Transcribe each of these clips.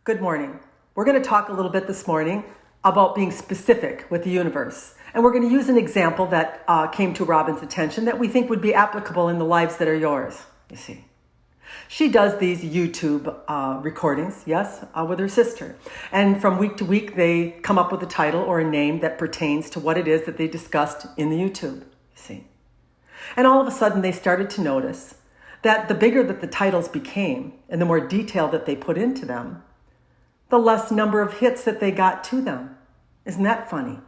Good morning. We're going to talk a little bit this morning about being specific with the universe. And we're going to use an example that came to Robin's attention that we think would be applicable in the lives that are yours, you see. She does these YouTube recordings, yes, with her sister. And from week to week, they come up with a title or a name that pertains to what it is that they discussed in the YouTube, you see. And all of a sudden, they started to notice that the bigger that the titles became and the more detail that they put into them, the less number of hits that they got to them. Isn't that funny?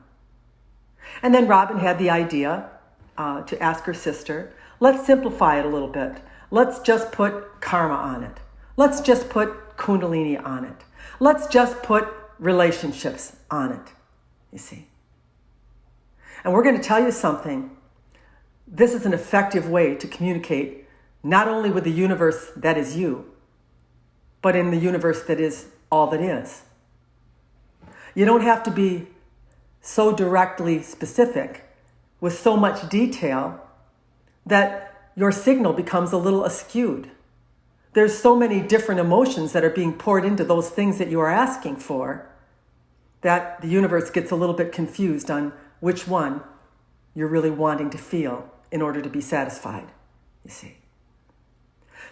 And then Robin had the idea to ask her sister, let's simplify it a little bit. Let's just put karma on it. Let's just put kundalini on it. Let's just put relationships on it, you see. And we're going to tell you something. This is an effective way to communicate not only with the universe that is you, but in the universe that is all that is. You don't have to be so directly specific with so much detail that your signal becomes a little askewed. There's so many different emotions that are being poured into those things that you are asking for that the universe gets a little bit confused on which one you're really wanting to feel in order to be satisfied, you see.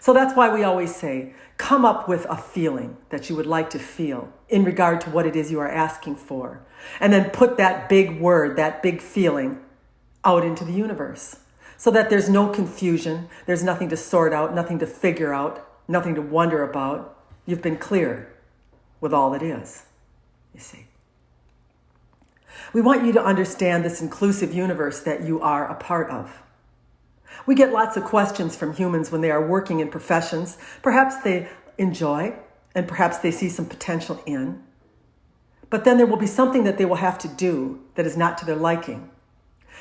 So that's why we always say, come up with a feeling that you would like to feel in regard to what it is you are asking for. And then put that big word, that big feeling out into the universe so that there's no confusion. There's nothing to sort out, nothing to figure out, nothing to wonder about. You've been clear with all that is, you see. We want you to understand this inclusive universe that you are a part of. We get lots of questions from humans when they are working in professions. Perhaps they enjoy and perhaps they see some potential in. But then there will be something that they will have to do that is not to their liking.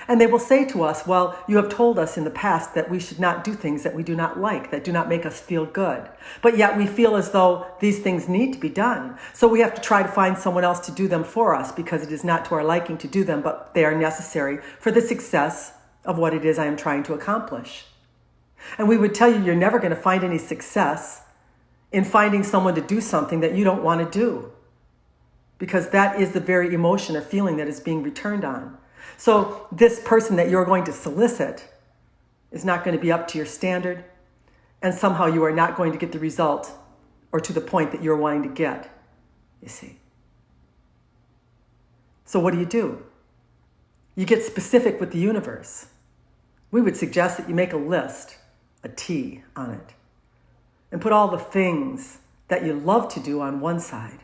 And they will say to us, well, you have told us in the past that we should not do things that we do not like, that do not make us feel good. But yet we feel as though these things need to be done. So we have to try to find someone else to do them for us because it is not to our liking to do them, but they are necessary for the success of what it is I am trying to accomplish. And we would tell you you're never going to find any success in finding someone to do something that you don't want to do, because that is the very emotion or feeling that is being returned on. So this person that you're going to solicit is not going to be up to your standard, and somehow you are not going to get the result or to the point that you're wanting to get, you see. So what do? You get specific with the universe. We would suggest that you make a list, a T on it, and put all the things that you love to do on one side.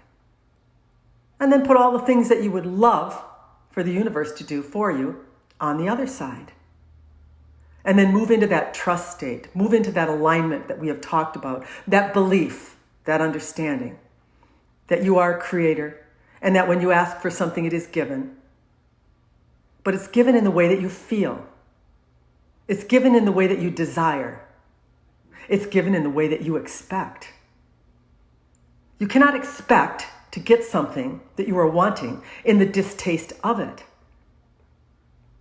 And then put all the things that you would love for the universe to do for you on the other side. And then move into that trust state, move into that alignment that we have talked about, that belief, that understanding that you are a creator and that when you ask for something, it is given. But it's given in the way that you feel. It's given in the way that you desire. It's given in the way that you expect. You cannot expect to get something that you are wanting in the distaste of it.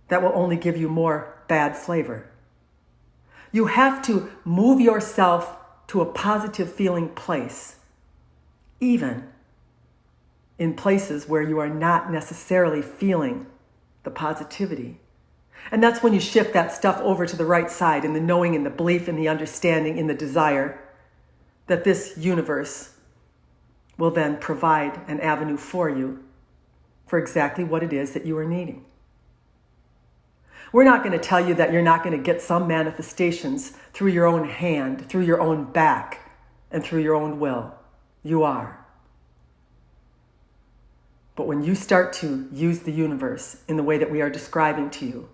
That will only give you more bad flavor. You have to move yourself to a positive feeling place, even in places where you are not necessarily feeling the positivity. And that's when you shift that stuff over to the right side in the knowing, in the belief, in the understanding, in the desire that this universe will then provide an avenue for you for exactly what it is that you are needing. We're not going to tell you that you're not going to get some manifestations through your own hand, through your own back, and through your own will. You are. But when you start to use the universe in the way that we are describing to you,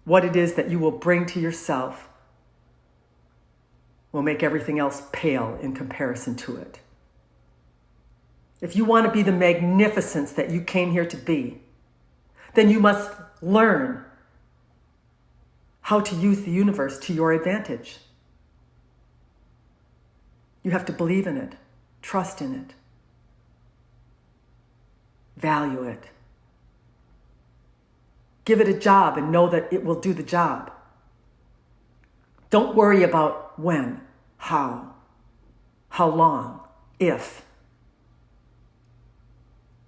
what it is that you will bring to yourself will make everything else pale in comparison to it. If you want to be the magnificence that you came here to be, then you must learn how to use the universe to your advantage. You have to believe in it, trust in it, value it. Give it a job and know that it will do the job. Don't worry about when, how long, if.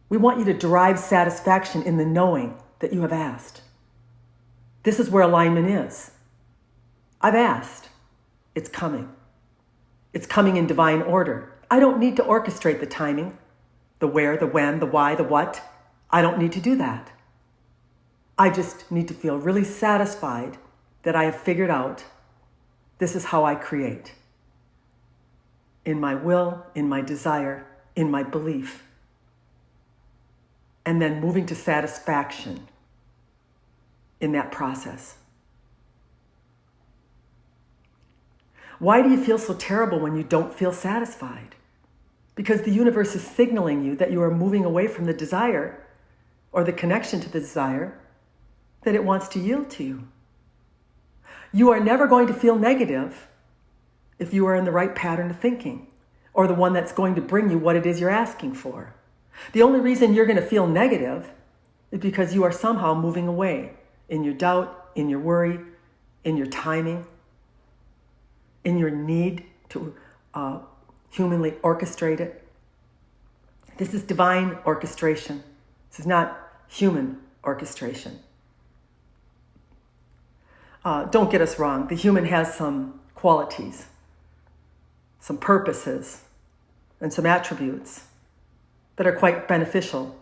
We want you to derive satisfaction in the knowing that you have asked. This is where alignment is. I've asked. It's coming. It's coming in divine order. I don't need to orchestrate the timing, the where, the when, the why, the what. I don't need to do that. I just need to feel really satisfied that I have figured out this is how I create. In my will, in my desire, in my belief. And then moving to satisfaction in that process. Why do you feel so terrible when you don't feel satisfied? Because the universe is signaling you that you are moving away from the desire or the connection to the desire that it wants to yield to you. You are never going to feel negative if you are in the right pattern of thinking or the one that's going to bring you what it is you're asking for. The only reason you're going to feel negative is because you are somehow moving away in your doubt, in your worry, in your timing, in your need to humanly orchestrate it. This is divine orchestration. This is not human orchestration. Don't get us wrong. The human has some qualities, some purposes, and some attributes that are quite beneficial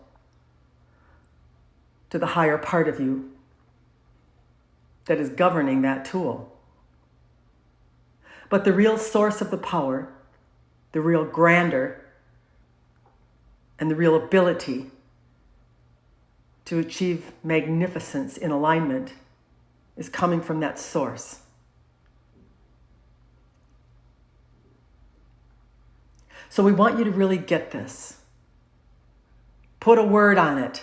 to the higher part of you that is governing that tool. But the real source of the power, the real grandeur, and the real ability to achieve magnificence in alignment is coming from that source. So we want you to really get this. Put a word on it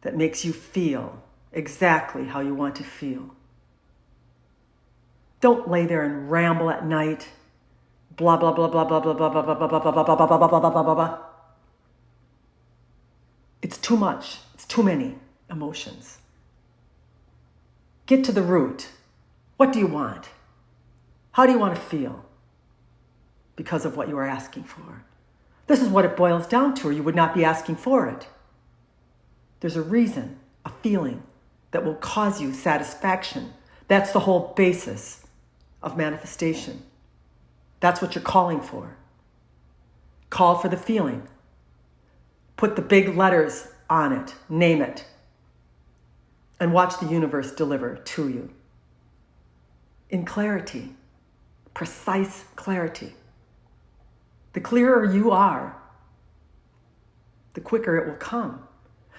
that makes you feel exactly how you want to feel. Don't lay there and ramble at night. Blah, blah, blah, blah, blah, blah, blah, blah, blah, blah, blah, blah, blah, blah, blah, blah, blah, blah, blah. It's too much. It's too many emotions. Get to the root. What do you want? How do you want to feel? Because of what you are asking for. This is what it boils down to, or you would not be asking for it. There's a reason, a feeling that will cause you satisfaction. That's the whole basis of manifestation. That's what you're calling for. Call for the feeling. Put the big letters on it. Name it. And watch the universe deliver to you. In clarity. Precise clarity. The clearer you are, the quicker it will come.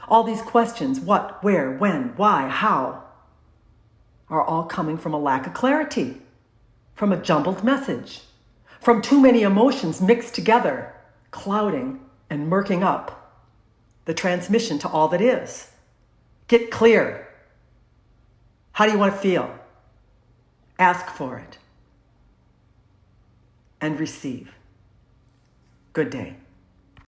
All these questions, what, where, when, why, how, are all coming from a lack of clarity, from a jumbled message, from too many emotions mixed together, clouding and murking up the transmission to all that is. Get clear. How do you want to feel? Ask for it and receive. Good day.